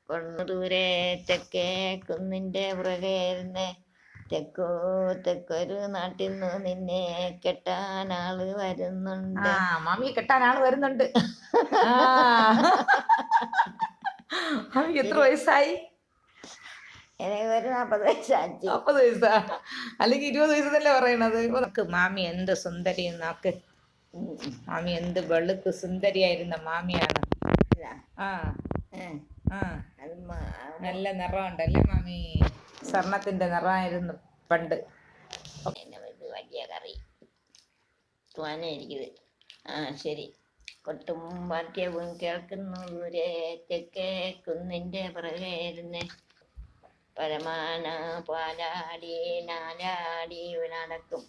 കൊണ്ടു ദൂരെ തെക്കേ കുന്നിന്റെ പുറകേരുന്ന് തെക്കോ തെക്കൊരു നാട്ടിൽ നിന്ന് നിന്നെ കെട്ടാൻ ആള് വരുന്നുണ്ട്. മാമിയെ കെട്ടാൻ ആള് വരുന്നുണ്ട്. മാമി എത്ര വയസ്സായി? എനിക്ക് ഒരു 40 വയസ്സാച്ചു. 40 വയസ്സാ? അല്ലെങ്കിൽ 20 വയസ്സല്ലേ പറയണത്? മാമി എന്ത് സുന്ദരി നോക്ക്. മാമി എന്ത് വെളുക്ക് സുന്ദരിയായിരുന്ന മാമിയാണ്. നല്ല നിറമുണ്ടല്ലേ മാമി? സ്വർണത്തിന്റെ നിറമായിരുന്നു പണ്ട്. വലിയ കറി തോന്നിയിരിക്കുന്നത്. ശരി. കൊട്ടും വാദ്യവും കേൾക്കുന്നു ദൂരെ തെക്കേ കുന്നിന്റെ പുറകേരുന്ന് പരമാന പാലാടി നാലാടി നടക്കും.